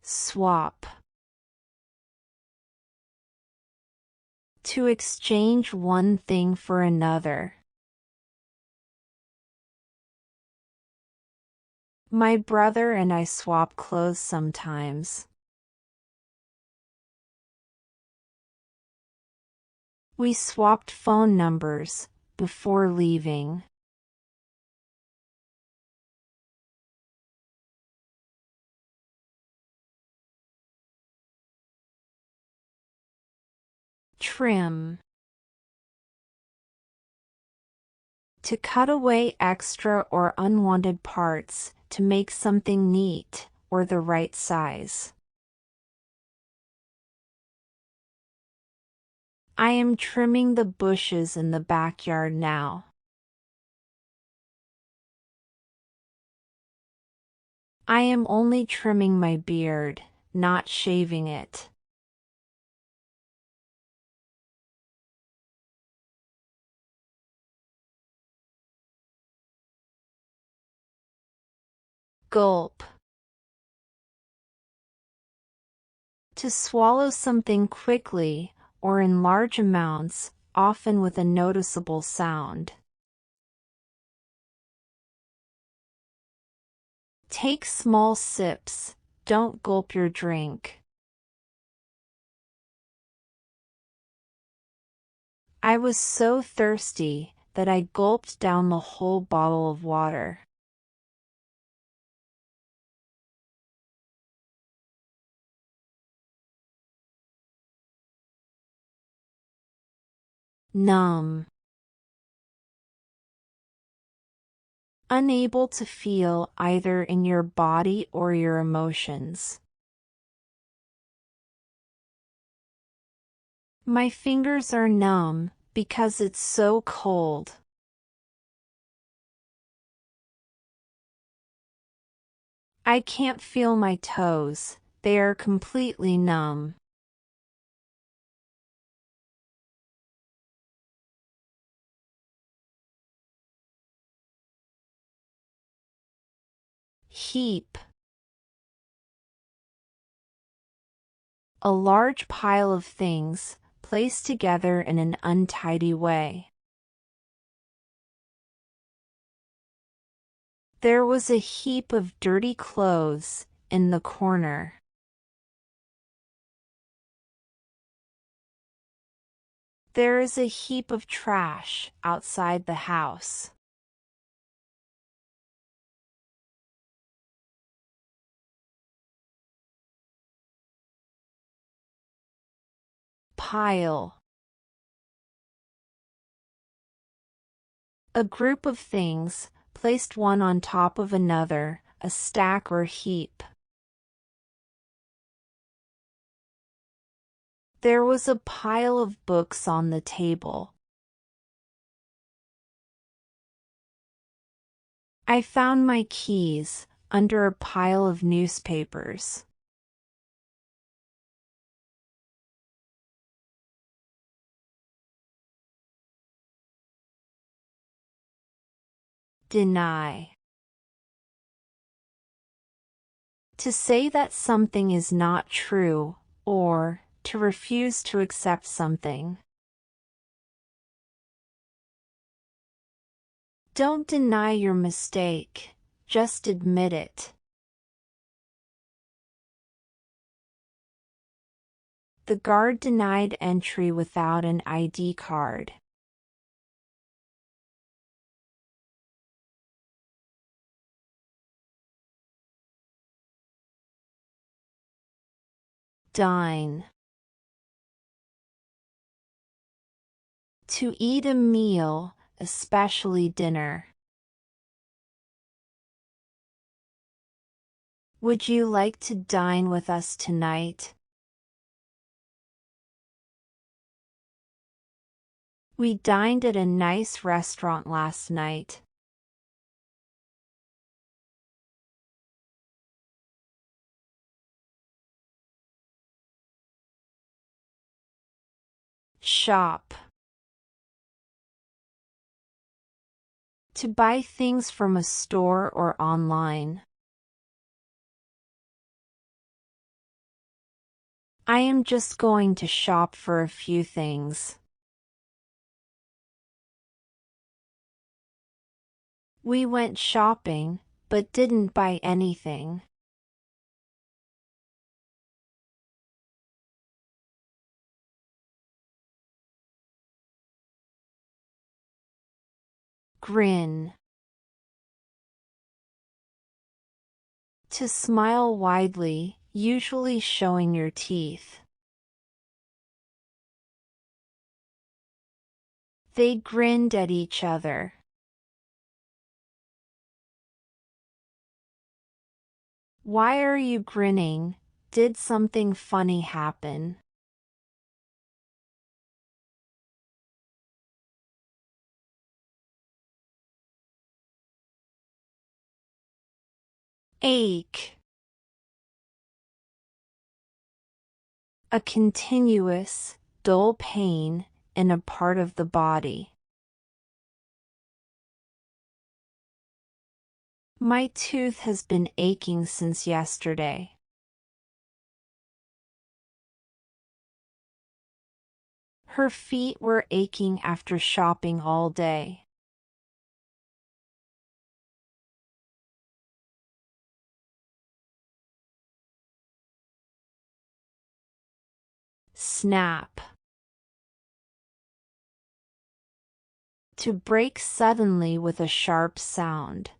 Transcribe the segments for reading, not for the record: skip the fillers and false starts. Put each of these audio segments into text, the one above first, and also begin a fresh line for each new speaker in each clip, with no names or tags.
Swap. To exchange one thing for another. My brother and I swap clothes sometimes. We swapped phone numbers before leaving. Trim. To cut away extra or unwanted parts to make something neat or the right size. I am trimming the bushes in the backyard now. I am only trimming my beard, not shaving it. Gulp. To swallow something quickly or in large amounts, often with a noticeable sound. Take small sips, don't gulp your drink. I was so thirsty that I gulped down the whole bottle of water. Numb. Unable to feel either in your body or your emotions. My fingers are numb because it's so cold. I can't feel my toes, they are completely numb. Heap. A large pile of things, placed together in an untidy way. There was a heap of dirty clothes in the corner. There is a heap of trash outside the house. Pile. A group of things, placed one on top of another, a stack or heap. There was a pile of books on the table. I found my keys under a pile of newspapers. Deny. To say that something is not true, or to refuse to accept something. Don't deny your mistake, just admit it. The guard denied entry without an ID card. Dine. To eat a meal, especially dinner. Would you like to dine with us tonight? We dined at a nice restaurant last night. Shop. To buy things from a store or online. I am just going to shop for a few things. We went shopping, but didn't buy anything. Grin. To smile widely, usually showing your teeth. They grinned at each other. Why are you grinning? Did something funny happen? Ache. A continuous, dull pain in a part of the body. My tooth has been aching since yesterday. Her feet were aching after shopping all day. Snap. To break suddenly with a sharp sound.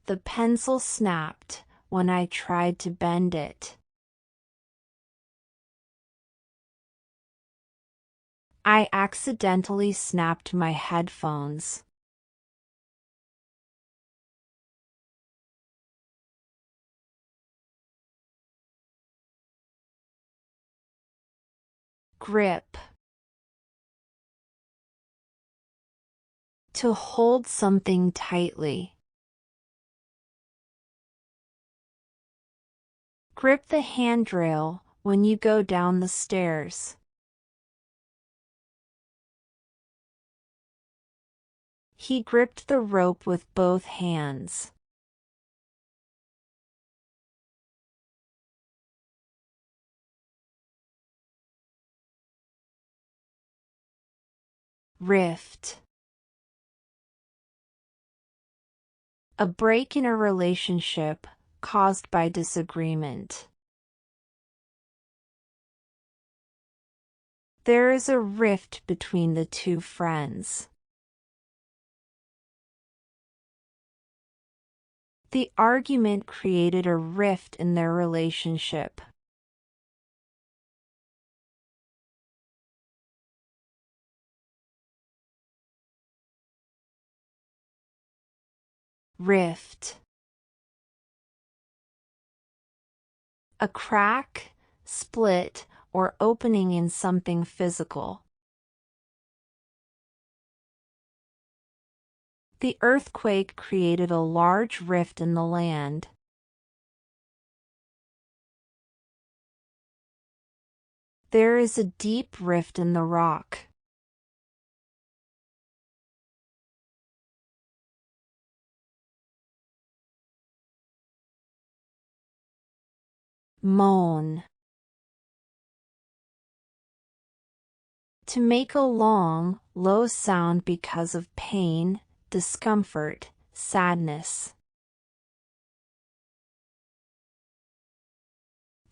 The pencil snapped when I tried to bend it. I accidentally snapped my headphones. Grip. To hold something tightly. Grip the handrail when you go down the stairs. He gripped the rope with both hands. Rift. A break in a relationship caused by disagreement. There is a rift between the two friends. The argument created a rift in their relationship. Rift. A crack, split, or opening in something physical. The earthquake created a large rift in the land. There is a deep rift in the rock. Moan. To make a long, low sound because of pain, discomfort, sadness.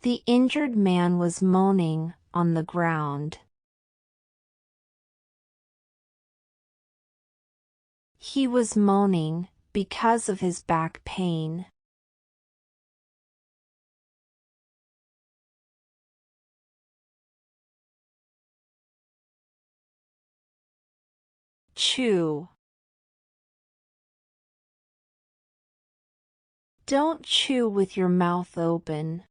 The injured man was moaning on the ground. He was moaning because of his back pain. Chew. Don't chew with your mouth open.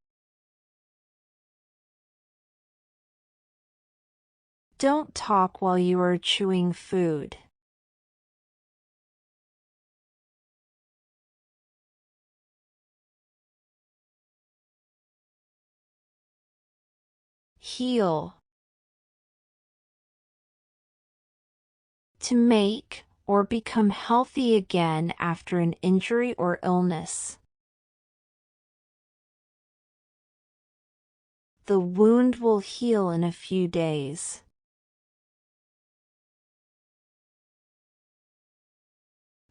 Don't talk while you are chewing food. Heal. To make or become healthy again after an injury or illness. The wound will heal in a few days.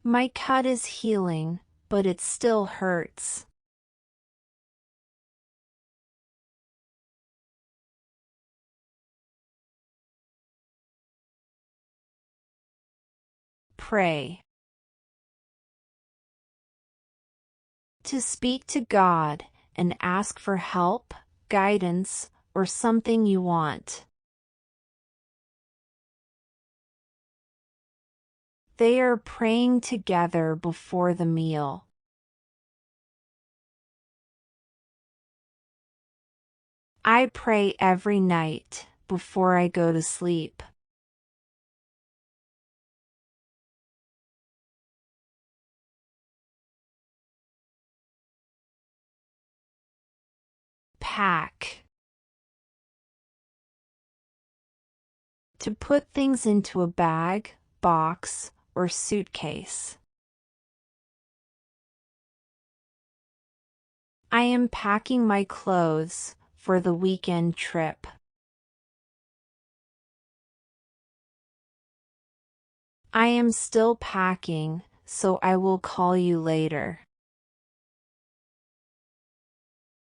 My cut is healing, but it still hurts. Pray. To speak to God and ask for help, guidance, or something you want. They are praying together before the meal. I pray every night before I go to sleep. Pack. To put things into a bag, box, or suitcase. I am packing my clothes for the weekend trip. I am still packing, so I will call you later.